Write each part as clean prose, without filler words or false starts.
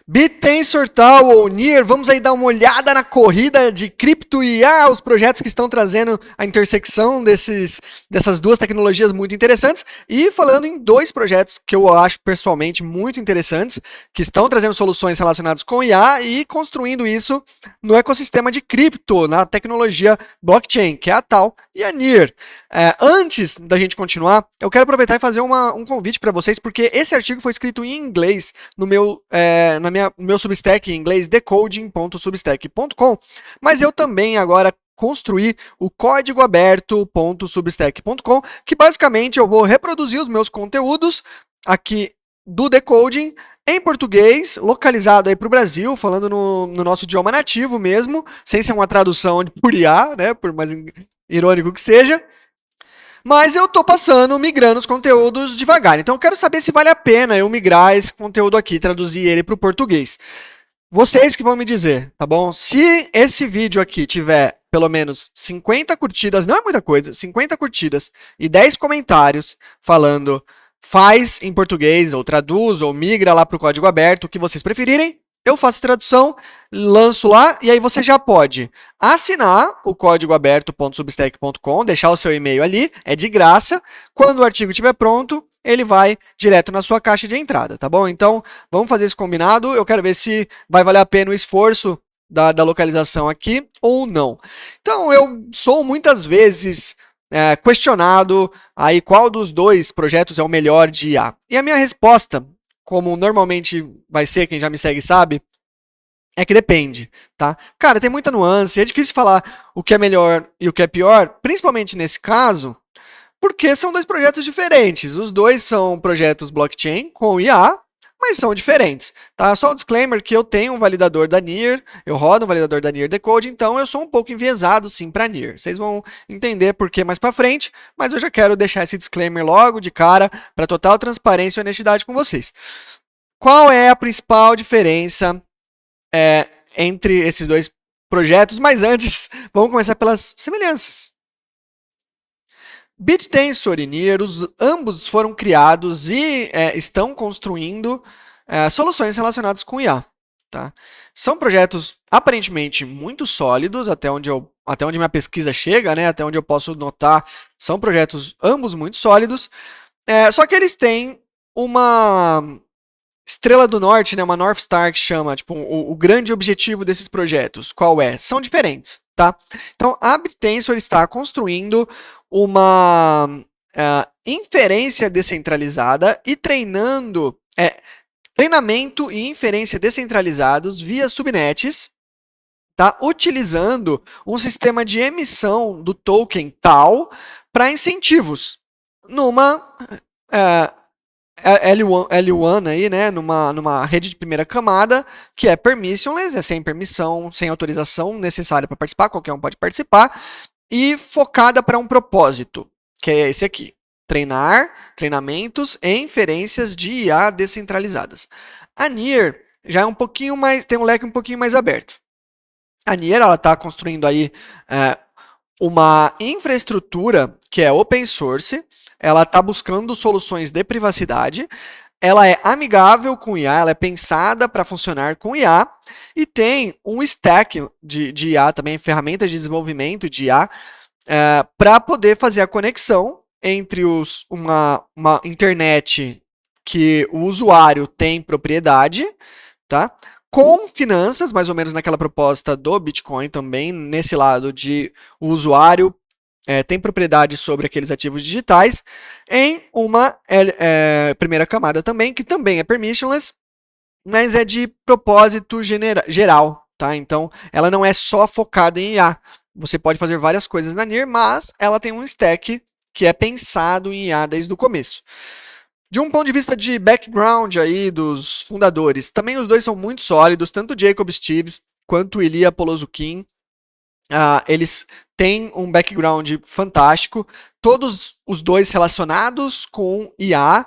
BitTensor tal ou Near, vamos aí dar uma olhada na corrida de cripto e os projetos que estão trazendo a intersecção dessas duas tecnologias muito interessantes. E falando em dois projetos que eu acho pessoalmente muito interessantes, que estão trazendo soluções relacionadas com IA e construindo isso no ecossistema de cripto, na tecnologia blockchain, que é a tal e a Near. Antes da gente continuar, eu quero aproveitar e fazer um convite para vocês, porque esse artigo foi escrito em inglês no meu Substack em inglês, decoding.substack.com, mas eu também agora construir o código aberto.substack.com, que basicamente eu vou reproduzir os meus conteúdos aqui do Decoding em português, localizado aí para o Brasil, falando no nosso idioma nativo mesmo, sem ser uma tradução por IA, né, por mais irônico que seja. Mas eu tô passando, migrando os conteúdos devagar. Então eu quero saber se vale a pena eu migrar esse conteúdo aqui, traduzir ele para o português. Vocês que vão me dizer, tá bom? Se esse vídeo aqui tiver pelo menos 50 curtidas, não é muita coisa, 50 curtidas e 10 comentários falando faz em português, ou traduz, ou migra lá para o código aberto, o que vocês preferirem, eu faço tradução, lanço lá, e aí você já pode assinar o código aberto.substack.com, deixar o seu e-mail ali, é de graça. Quando o artigo estiver pronto, ele vai direto na sua caixa de entrada, tá bom? Então, vamos fazer esse combinado. Eu quero ver se vai valer a pena o esforço da localização aqui ou não. Então, eu sou muitas vezes questionado aí qual dos dois projetos é o melhor de IA. E a minha resposta, como normalmente vai ser, quem já me segue sabe, é que depende, tá? Cara, tem muita nuance, é difícil falar o que é melhor e o que é pior, principalmente nesse caso, porque são dois projetos diferentes. Os dois são projetos blockchain com IA, mas são diferentes, tá? Só um disclaimer que eu tenho um validador da Near, eu rodo um validador da Near Decode, então eu sou um pouco enviesado sim para Near. Vocês vão entender por que mais para frente, mas eu já quero deixar esse disclaimer logo de cara para total transparência e honestidade com vocês. Qual é a principal diferença entre esses dois projetos? Mas antes, vamos começar pelas semelhanças. BitTensor e Near, ambos foram criados e estão construindo soluções relacionadas com IA. Tá? São projetos aparentemente muito sólidos, até onde minha pesquisa chega, né? Até onde eu posso notar, são projetos ambos muito sólidos, só que eles têm uma estrela do norte, né, uma North Star que chama, tipo, o grande objetivo desses projetos, qual é? São diferentes, tá? Então, a BitTensor está construindo uma inferência descentralizada e treinamento e inferência descentralizados via subnets, tá? Utilizando um sistema de emissão do token tal para incentivos numa L1 aí, né, numa rede de primeira camada, que é permissionless, é sem permissão, sem autorização necessária para participar, qualquer um pode participar, e focada para um propósito, que é esse aqui: treinamentos e inferências de IA descentralizadas. A Near já é um pouquinho mais, tem um leque um pouquinho mais aberto. A Near, ela está construindo aí uma infraestrutura que é open source, ela está buscando soluções de privacidade, ela é amigável com IA, ela é pensada para funcionar com IA, e tem um stack de IA também, ferramentas de desenvolvimento de IA, para poder fazer a conexão entre uma internet que o usuário tem propriedade, tá? Com finanças, mais ou menos naquela proposta do Bitcoin também, nesse lado de o usuário tem propriedade sobre aqueles ativos digitais, em uma primeira camada também, que também é permissionless, mas é de propósito geral, tá? Então, ela não é só focada em IA. Você pode fazer várias coisas na Near, mas ela tem um stack que é pensado em IA desde o começo. De um ponto de vista de background aí dos fundadores, também os dois são muito sólidos, tanto o Jacob Stives quanto o Ilya Polozukin. Eles têm um background fantástico, todos os dois relacionados com IA,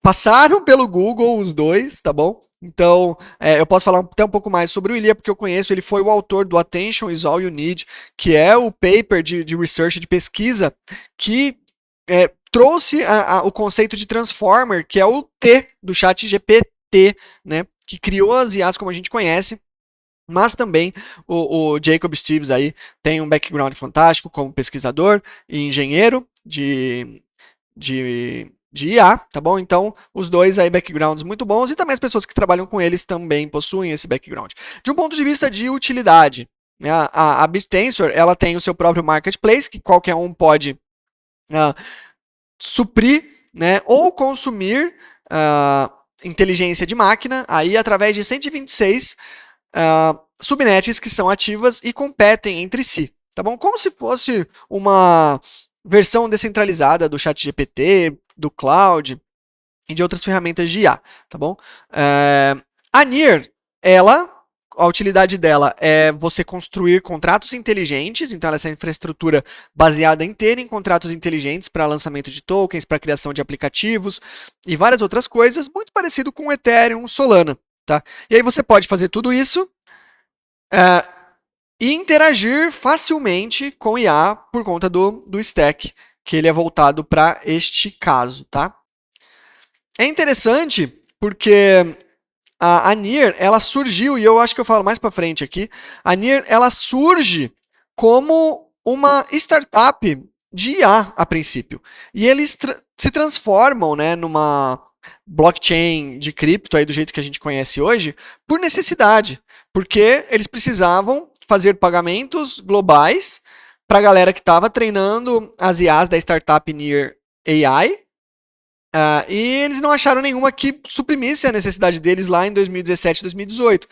passaram pelo Google os dois, tá bom? Então, eu posso falar até um pouco mais sobre o Ilya, porque eu conheço, ele foi o autor do Attention is All You Need, que é o paper de research, de pesquisa, que trouxe o conceito de Transformer, que é o T do chat GPT, ChatGPT, né, que criou as IAs como a gente conhece. Mas também o Jacob Stives aí tem um background fantástico como pesquisador e engenheiro de IA, tá bom? Então, os dois aí backgrounds muito bons e também as pessoas que trabalham com eles também possuem esse background. De um ponto de vista de utilidade, né, a BitTensor, ela tem o seu próprio marketplace, que qualquer um pode suprir, né, ou consumir inteligência de máquina aí através de 126 subnets que são ativas e competem entre si, tá bom? Como se fosse uma versão descentralizada do ChatGPT, do Cloud e de outras ferramentas de IA, tá bom? A NIR, a utilidade dela é você construir contratos inteligentes, então ela é essa infraestrutura baseada inteira em contratos inteligentes para lançamento de tokens, para criação de aplicativos e várias outras coisas, muito parecido com o Ethereum, Solana, tá? E aí você pode fazer tudo isso e interagir facilmente com IA por conta do stack, que ele é voltado para este caso, tá? É interessante porque a NIR, ela surgiu, e eu acho que eu falo mais para frente aqui, a NIR, ela surge como uma startup de IA, a princípio. E eles se transformam, né, numa blockchain de cripto, aí do jeito que a gente conhece hoje, por necessidade, porque eles precisavam fazer pagamentos globais para a galera que estava treinando as IAs da startup NIR AI, e eles não acharam nenhuma que suprimisse a necessidade deles lá em 2017, 2018.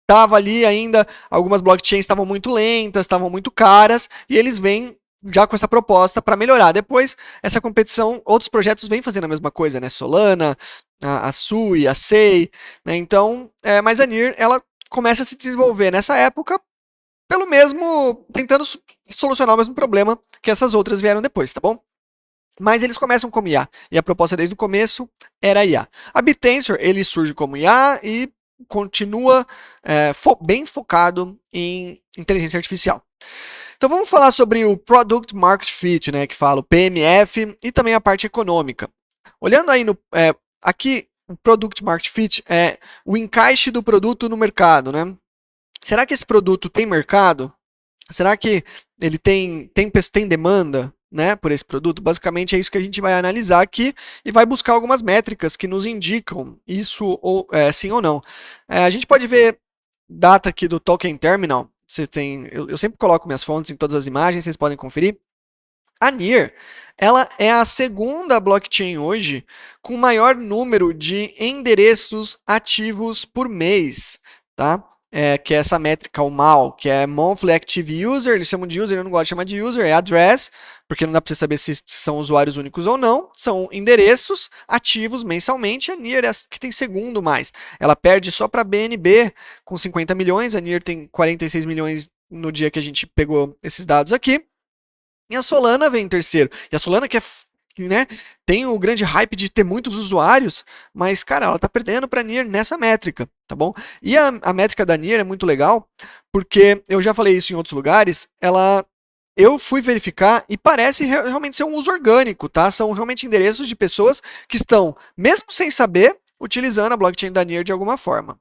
Tava ali ainda, algumas blockchains estavam muito lentas, estavam muito caras, e eles vêm já com essa proposta para melhorar. Depois, essa competição, outros projetos vêm fazendo a mesma coisa, né? Solana, a Sui, a Sei, né? Então, mas a NIR, ela começa a se desenvolver nessa época pelo mesmo, tentando solucionar o mesmo problema que essas outras vieram depois, tá bom? Mas eles começam como IA, e a proposta desde o começo era IA. A BitTensor, ele surge como IA e continua bem focado em inteligência artificial. Então vamos falar sobre o Product Market Fit, né, que fala o PMF, e também a parte econômica. Olhando aí aqui, o Product Market Fit é o encaixe do produto no mercado, né? Será que esse produto tem mercado? Será que ele tem demanda, né, por esse produto? Basicamente é isso que a gente vai analisar aqui e vai buscar algumas métricas que nos indicam isso ou sim ou não. A gente pode ver data aqui do Token Terminal. Eu sempre coloco minhas fontes em todas as imagens, vocês podem conferir. A NIR, ela é a segunda blockchain hoje com maior número de endereços ativos por mês, tá? Que é essa métrica, o MAU, que é Monthly Active User, eles chamam de user, eu não gosto de chamar de user, é address, porque não dá para você saber se são usuários únicos ou não, são endereços ativos mensalmente, a NIR é a que tem segundo mais. Ela perde só para a BNB com 50 milhões, a NIR tem 46 milhões no dia que a gente pegou esses dados aqui, e a Solana vem em terceiro. E a Solana né, tem o grande hype de ter muitos usuários, mas, cara, ela tá perdendo para a NIR nessa métrica, tá bom? E a métrica da NIR é muito legal, porque eu já falei isso em outros lugares, eu fui verificar e parece realmente ser um uso orgânico, tá? São realmente endereços de pessoas que estão, mesmo sem saber, utilizando a blockchain da NIR de alguma forma.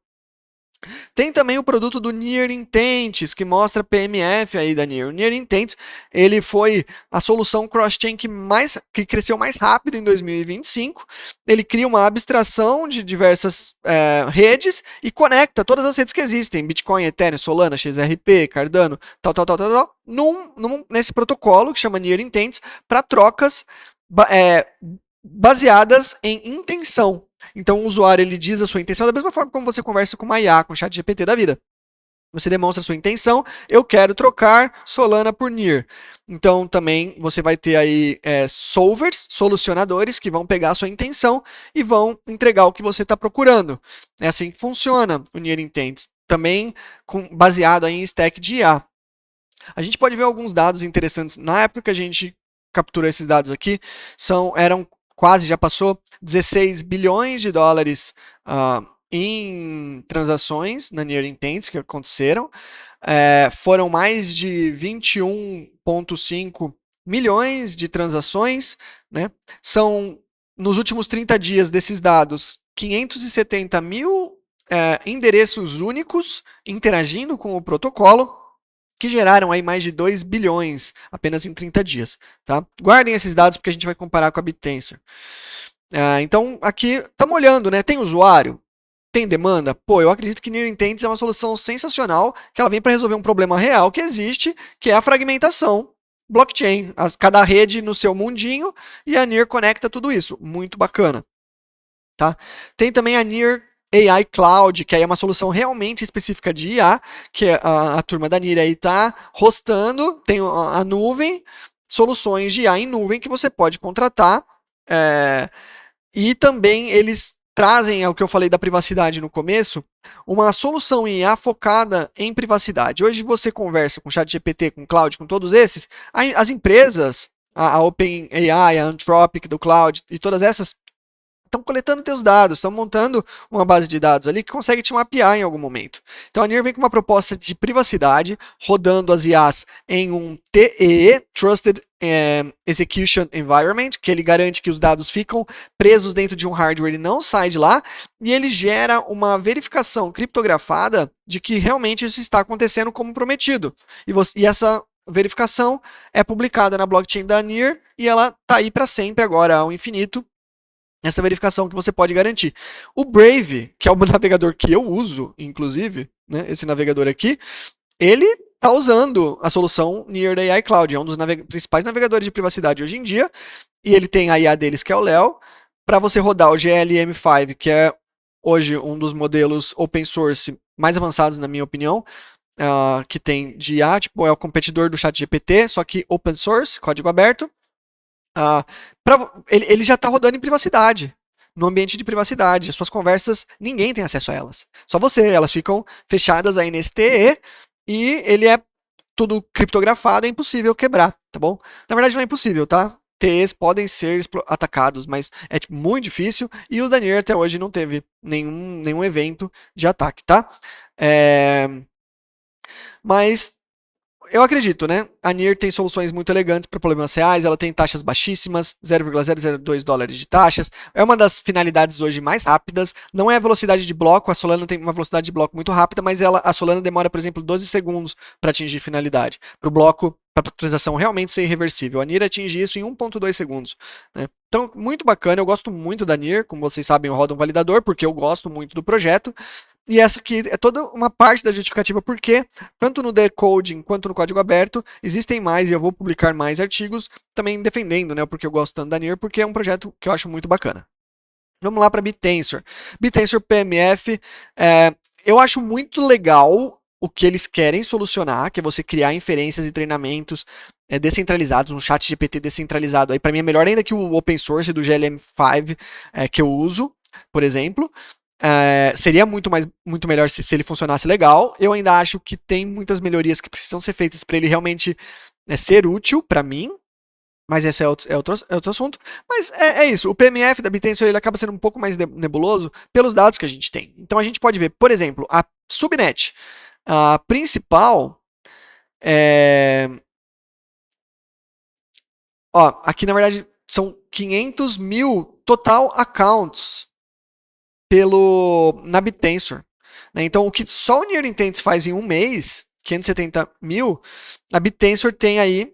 Tem também o produto do Near Intents, que mostra PMF aí da Near. O Near Intents, ele foi a solução cross-chain que cresceu mais rápido em 2025. Ele cria uma abstração de diversas redes e conecta todas as redes que existem, Bitcoin, Ethereum, Solana, XRP, Cardano, tal, nesse protocolo que chama Near Intents, para trocas baseadas em intenção. Então o usuário ele diz a sua intenção da mesma forma como você conversa com uma IA, com o chat GPT da vida. Você demonstra a sua intenção, eu quero trocar Solana por NIR. Então também você vai ter aí solvers, solucionadores, que vão pegar a sua intenção e vão entregar o que você está procurando. É assim que funciona o Near Intent. Também baseado aí em stack de IA. A gente pode ver alguns dados interessantes. Na época que a gente capturou esses dados aqui, eram quase, já passou 16 bilhões de dólares em transações na Near Intents que aconteceram. Foram mais de 21,5 milhões de transações, né? São nos últimos 30 dias desses dados, 570 mil endereços únicos interagindo com o protocolo, que geraram aí mais de 2 bilhões apenas em 30 dias. Tá? Guardem esses dados porque a gente vai comparar com a BitTensor. Então, aqui estamos olhando, né? Tem usuário? Tem demanda? Pô, eu acredito que Near Intents é uma solução sensacional, que ela vem para resolver um problema real que existe, que é a fragmentação blockchain. Cada rede no seu mundinho e a Near conecta tudo isso. Muito bacana. Tá? Tem também a Near AI Cloud, que aí é uma solução realmente específica de IA, que a turma da Near aí está hostando, tem a nuvem, soluções de IA em nuvem que você pode contratar, e também eles trazem, é o que eu falei da privacidade no começo, uma solução em IA focada em privacidade. Hoje você conversa com o ChatGPT, com o Cloud, com todos esses, as empresas, a OpenAI, a Anthropic do Cloud e todas essas, estão coletando teus dados, estão montando uma base de dados ali que consegue te mapear em algum momento. Então a NIR vem com uma proposta de privacidade, rodando as IAs em um TEE, Trusted Execution Environment, que ele garante que os dados ficam presos dentro de um hardware e não sai de lá, e ele gera uma verificação criptografada de que realmente isso está acontecendo como prometido. E essa verificação é publicada na blockchain da NIR e ela está aí para sempre agora, ao infinito, essa verificação que você pode garantir. O Brave, que é o navegador que eu uso, inclusive, né, esse navegador aqui, ele está usando a solução Near AI Cloud, é um dos principais navegadores de privacidade hoje em dia, e ele tem a IA deles, que é o Leo, para você rodar o GLM5, que é hoje um dos modelos open source mais avançados, na minha opinião, que tem de IA, tipo, é o competidor do ChatGPT, só que open source, código aberto. Ele já está rodando em privacidade, no ambiente de privacidade. As suas conversas, ninguém tem acesso a elas. Só você. Elas ficam fechadas aí nesse TE e ele é tudo criptografado, é impossível quebrar, tá bom? Na verdade não é impossível, tá? TEs podem ser atacados, mas é muito difícil e o Daniel até hoje não teve nenhum evento de ataque, tá? Mas eu acredito, né? A NIR tem soluções muito elegantes para problemas reais, ela tem taxas baixíssimas, 0,002 dólares de taxas, é uma das finalidades hoje mais rápidas, não é a velocidade de bloco, a Solana tem uma velocidade de bloco muito rápida, mas a Solana demora, por exemplo, 12 segundos para atingir finalidade, para o bloco, para a transação realmente ser irreversível. A NIR atinge isso em 1,2 segundos. Né? Então, muito bacana, eu gosto muito da NIR, como vocês sabem, eu rodo um validador, porque eu gosto muito do projeto, e essa aqui é toda uma parte da justificativa porque, tanto no decoding quanto no código aberto, existem mais, e eu vou publicar mais artigos também defendendo, né, porque eu gosto tanto da NIR, porque é um projeto que eu acho muito bacana. Vamos lá para BitTensor. BitTensor PMF, eu acho muito legal o que eles querem solucionar, que é você criar inferências e treinamentos descentralizados, um chat GPT descentralizado. Aí para mim é melhor ainda que o open source do GLM5 que eu uso, por exemplo. Seria muito melhor se ele funcionasse legal. Eu ainda acho que tem muitas melhorias que precisam ser feitas para ele realmente ser útil para mim, mas esse é outro assunto. Mas é isso, o PMF da BitTensor ele acaba sendo um pouco mais nebuloso pelos dados que a gente tem. Então a gente pode ver, por exemplo, a subnet, a principal, aqui na verdade são 500 mil total accounts na BitTensor. Né? Então, o que só o Near Intents faz em um mês, 570 mil, a BitTensor tem aí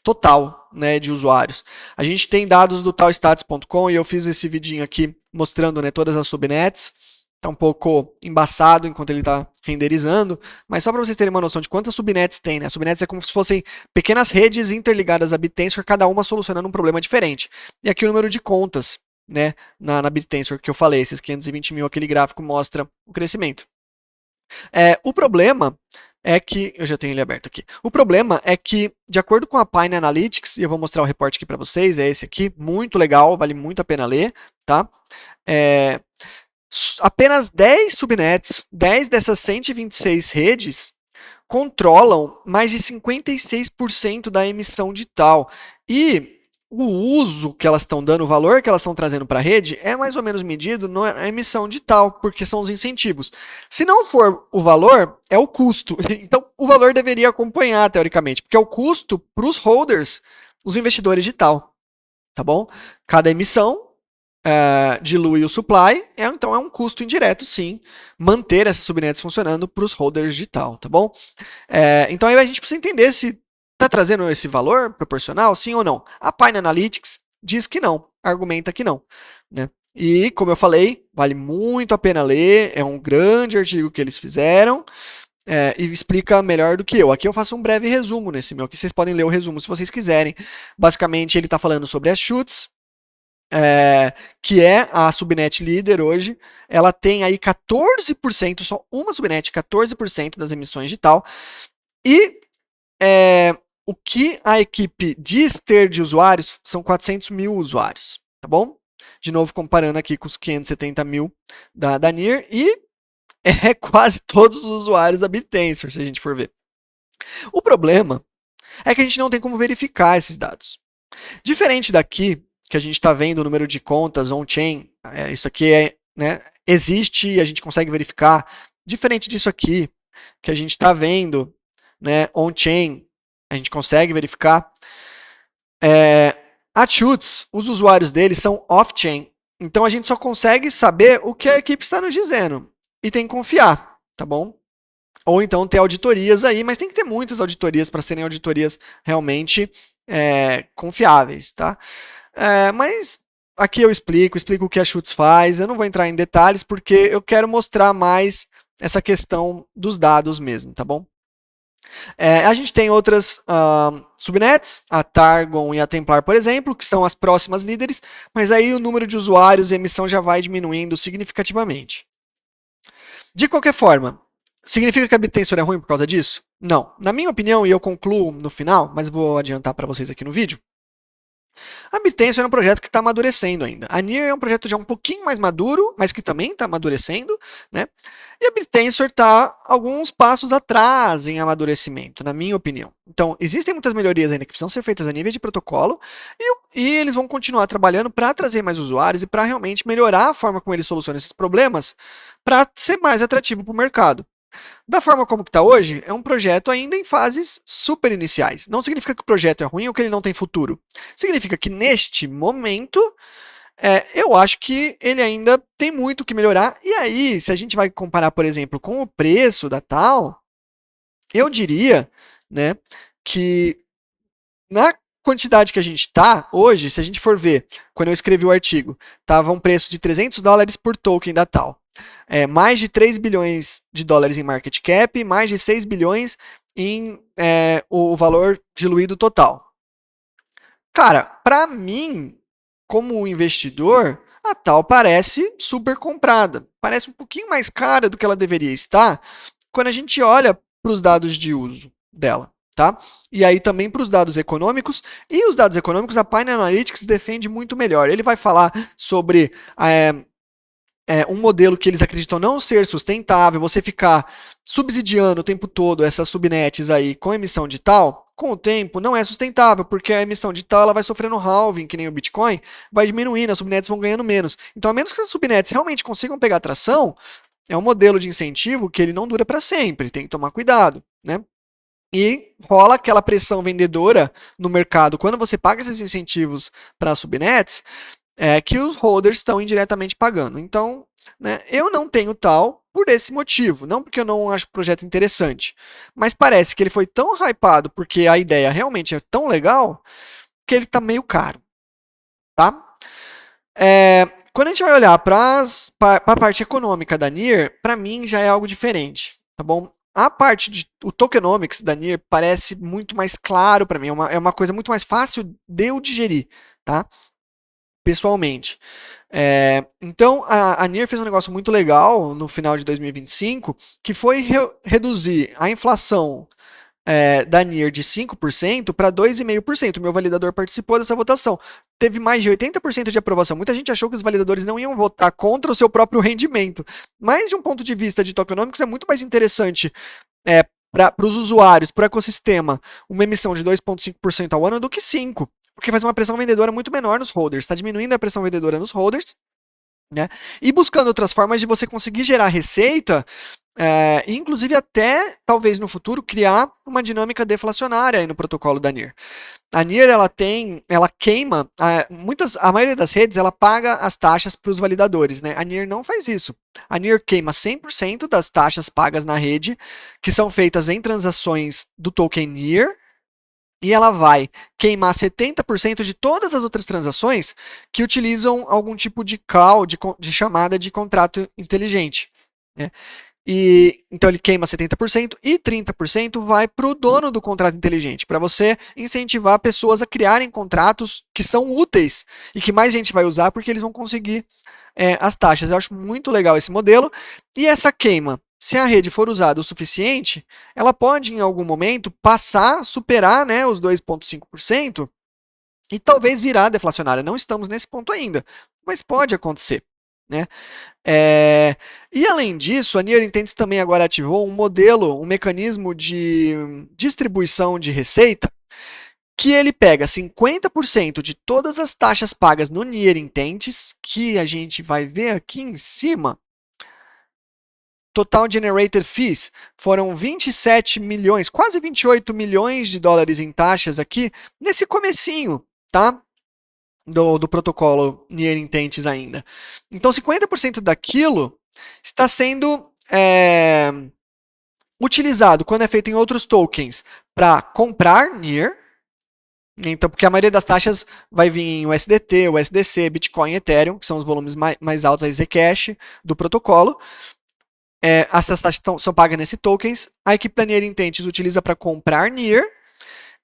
total, né, de usuários. A gente tem dados do talstats.com e eu fiz esse vidinho aqui mostrando, né, todas as subnets. Está um pouco embaçado enquanto ele está renderizando, mas só para vocês terem uma noção de quantas subnets tem. Né? Subnets é como se fossem pequenas redes interligadas a BitTensor, cada uma solucionando um problema diferente. E aqui o número de contas, né, na BitTensor que eu falei, esses 520 mil, aquele gráfico mostra o crescimento. O problema é que, eu já tenho ele aberto aqui, o problema é que, de acordo com a Pine Analytics, e eu vou mostrar o reporte aqui para vocês, é esse aqui, muito legal, vale muito a pena ler, tá? Apenas 10 subnets, 10 dessas 126 redes, controlam mais de 56% da emissão de tal. E o uso que elas estão dando, o valor que elas estão trazendo para a rede, é mais ou menos medido na emissão de tal, porque são os incentivos. Se não for o valor, é o custo. Então, o valor deveria acompanhar, teoricamente, porque é o custo para os holders, os investidores de tal. Tá bom? Cada emissão dilui o supply, então é um custo indireto, sim, manter essas subnets funcionando para os holders de tal, tá bom? Então aí a gente precisa entender se está trazendo esse valor proporcional, sim ou não. A Pine Analytics diz que não, argumenta que não, né? E, como eu falei, vale muito a pena ler, é um grande artigo que eles fizeram, e explica melhor do que eu. Aqui eu faço um breve resumo nesse meu, aqui vocês podem ler o resumo se vocês quiserem. Basicamente, ele está falando sobre as chutes, que é a subnet líder hoje. Ela tem aí 14%, só uma subnet, 14% das emissões de tal. E o que a equipe diz ter de usuários são 400 mil usuários, tá bom? De novo, comparando aqui com os 570 mil da NIR, e é quase todos os usuários da BitTensor, se a gente for ver. O problema é que a gente não tem como verificar esses dados. Diferente daqui, que a gente está vendo o número de contas on-chain, isso aqui existe e a gente consegue verificar. Diferente disso aqui, que a gente está vendo, né, on-chain, a gente consegue verificar. A Chutes, os usuários deles são off-chain, então a gente só consegue saber o que a equipe está nos dizendo e tem que confiar, tá bom? Ou então ter auditorias aí, mas tem que ter muitas auditorias para serem auditorias realmente confiáveis, tá? Mas aqui eu explico o que a Chutes faz, eu não vou entrar em detalhes porque eu quero mostrar mais essa questão dos dados mesmo, tá bom? A gente tem outras subnets, a Targon e a Templar, por exemplo, que são as próximas líderes, mas aí o número de usuários e emissão já vai diminuindo significativamente. De qualquer forma, significa que a BitTensor é ruim por causa disso? Não. Na minha opinião, e eu concluo no final, mas vou adiantar para vocês aqui no vídeo, a BitTensor é um projeto que está amadurecendo ainda. A NIR é um projeto já um pouquinho mais maduro, mas que também está amadurecendo, né? E a BitTensor está alguns passos atrás em amadurecimento, na minha opinião. Então, existem muitas melhorias ainda que precisam ser feitas a nível de protocolo, e eles vão continuar trabalhando para trazer mais usuários e para realmente melhorar a forma como eles solucionam esses problemas para ser mais atrativo para o mercado. Da forma como está hoje, é um projeto ainda em fases super iniciais. Não significa que o projeto é ruim ou que ele não tem futuro. Significa que neste momento, eu acho que ele ainda tem muito que melhorar. E aí, se a gente vai comparar, por exemplo, com o preço da tal, eu diria, né, que na quantidade que a gente está hoje, se a gente for ver, quando eu escrevi o artigo, estava um preço de $300 por token da tal. Mais de 3 bilhões de dólares em market cap, mais de 6 bilhões em o valor diluído total. Cara, para mim, como investidor, a tal parece super comprada. Parece um pouquinho mais cara do que ela deveria estar quando a gente olha para os dados de uso dela. Tá? E aí também para os dados econômicos, e os dados econômicos a Pine Analytics defende muito melhor. Ele vai falar sobre um modelo que eles acreditam não ser sustentável, você ficar subsidiando o tempo todo essas subnets aí com emissão de tal, com o tempo não é sustentável, porque a emissão de tal ela vai sofrendo halving, que nem o Bitcoin, vai diminuindo, as subnets vão ganhando menos. Então, a menos que essas subnets realmente consigam pegar tração, é um modelo de incentivo que ele não dura para sempre, tem que tomar cuidado, né? E rola aquela pressão vendedora no mercado quando você paga esses incentivos para as subnets, que os holders estão indiretamente pagando. Então, né, eu não tenho tal por esse motivo, não porque eu não acho o projeto interessante, mas parece que ele foi tão hypado porque a ideia realmente é tão legal que ele está meio caro, tá? Quando a gente vai olhar para a parte econômica da NIR, para mim já é algo diferente, tá bom? A parte o tokenomics da NIR parece muito mais claro para mim, é uma coisa muito mais fácil de eu digerir, tá? Pessoalmente. Então, a NIR fez um negócio muito legal no final de 2025, que foi reduzir a inflação da NIR de 5% para 2,5%. O meu validador participou dessa votação. Teve mais de 80% de aprovação. Muita gente achou que os validadores não iam votar contra o seu próprio rendimento. Mas, de um ponto de vista de tokenomics, é muito mais interessante para os usuários, para o ecossistema, uma emissão de 2,5% ao ano do que 5%. Porque faz uma pressão vendedora muito menor nos holders. Está diminuindo a pressão vendedora nos holders, né? E buscando outras formas de você conseguir gerar receita, inclusive até, talvez no futuro, criar uma dinâmica deflacionária aí no protocolo da NIR. A NIR ela queima, a maioria das redes ela paga as taxas para os validadores, né? A NIR não faz isso. A NIR queima 100% das taxas pagas na rede, que são feitas em transações do token NIR, e ela vai queimar 70% de todas as outras transações que utilizam algum tipo de call, de chamada de contrato inteligente, né? E então ele queima 70% e 30% vai para o dono do contrato inteligente, para você incentivar pessoas a criarem contratos que são úteis e que mais gente vai usar porque eles vão conseguir as taxas. Eu acho muito legal esse modelo. E essa queima, se a rede for usada o suficiente, ela pode em algum momento passar, superar, né, os 2,5% e talvez virar deflacionária. Não estamos nesse ponto ainda, mas pode acontecer, né? E além disso, a Near Intents também agora ativou um modelo, um mecanismo de distribuição de receita, que ele pega 50% de todas as taxas pagas no Near Intents, que a gente vai ver aqui em cima. Total Generated Fees foram 27 milhões, quase 28 milhões de dólares em taxas aqui, nesse comecinho, tá? Do protocolo Near Intents ainda. Então, 50% daquilo está sendo utilizado quando é feito em outros tokens para comprar Near. Então, porque a maioria das taxas vai vir em USDT, USDC, Bitcoin, Ethereum, que são os volumes mais altos, a Zcash do protocolo. Essas taxas são pagas nesse tokens. A equipe da Near Intents utiliza para comprar Near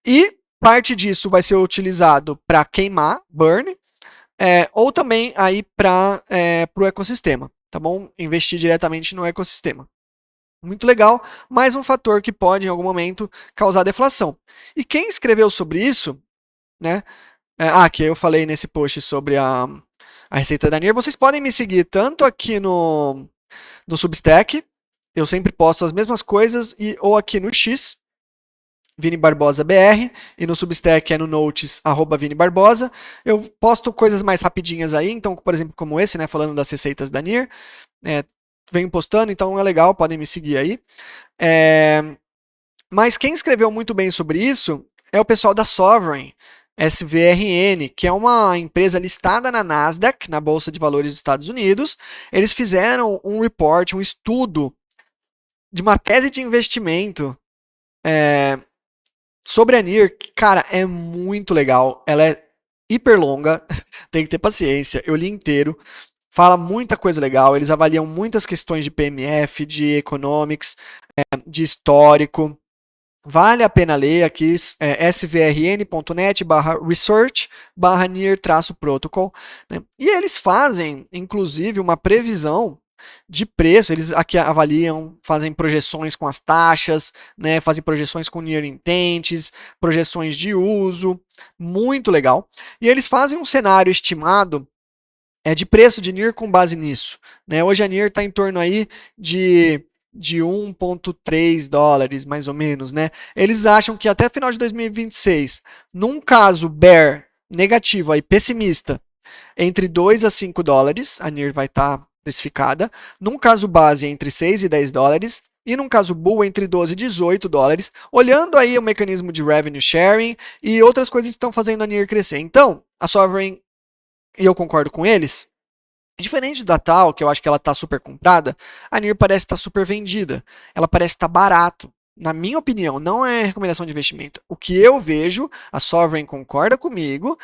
e parte disso vai ser utilizado para queimar, burn, ou também aí para o ecossistema, tá bom? Investir diretamente no ecossistema. Muito legal, mais um fator que pode em algum momento causar deflação. E quem escreveu sobre isso, né? Que eu falei nesse post sobre a receita da NIR, vocês podem me seguir tanto aqui no Substack, eu sempre posto as mesmas coisas, ou aqui no X, Vini Barbosa BR, e no Substack é no Notes, @Vini Barbosa. Eu posto coisas mais rapidinhas aí, então, por exemplo, como esse, né, falando das receitas da NIR, venho postando, então é legal, podem me seguir aí. Mas quem escreveu muito bem sobre isso é o pessoal da Sovereign, SVRN, que é uma empresa listada na Nasdaq, na Bolsa de Valores dos Estados Unidos. Eles fizeram um report, um estudo de uma tese de investimento sobre a NIR, que, cara, é muito legal. Ela é hiper longa, tem que ter paciência. Eu li inteiro. Fala muita coisa legal. Eles avaliam muitas questões de PMF, de economics, de histórico. Vale a pena ler aqui, svrn.net/research/near-protocol. Né? E eles fazem, inclusive, uma previsão de preço. Eles aqui avaliam, fazem projeções com as taxas, né? Fazem projeções com Near Intents, projeções de uso. Muito legal. E eles fazem um cenário estimado de preço de NIR com base nisso. Né? Hoje a NIR está em torno aí de 1,3 dólares, mais ou menos, né? Eles acham que até final de 2026, num caso bear negativo, aí pessimista, entre 2 a 5 dólares, a NIR vai estar precificada. Num caso base, entre 6 e 10 dólares. E num caso bull, entre 12 e 18 dólares. Olhando aí o mecanismo de revenue sharing e outras coisas que estão fazendo a NIR crescer. Então, a Sovereign, e eu concordo com eles, diferente da Tal, que eu acho que ela está super comprada, a NIR parece estar super vendida. Ela parece estar barato. Na minha opinião, não é recomendação de investimento. O que eu vejo, a Sovereign concorda comigo,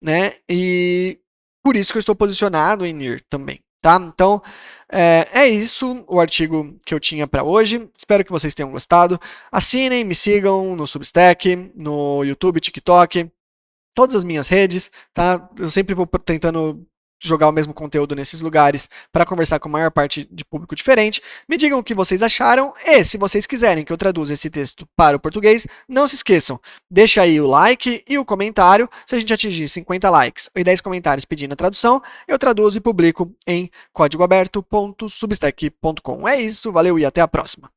né? E por isso que eu estou posicionado em NIR também. Tá? Então, é isso o artigo que eu tinha para hoje. Espero que vocês tenham gostado. Assinem, me sigam no Substack, no YouTube, TikTok, todas as minhas redes. Tá? Eu sempre vou tentando jogar o mesmo conteúdo nesses lugares para conversar com a maior parte de público diferente. Me digam o que vocês acharam e se vocês quiserem que eu traduza esse texto para o português, não se esqueçam, deixa aí o like e o comentário. Se a gente atingir 50 likes e 10 comentários pedindo a tradução, eu traduzo e publico em códigoaberto.substack.com. É isso, valeu e até a próxima.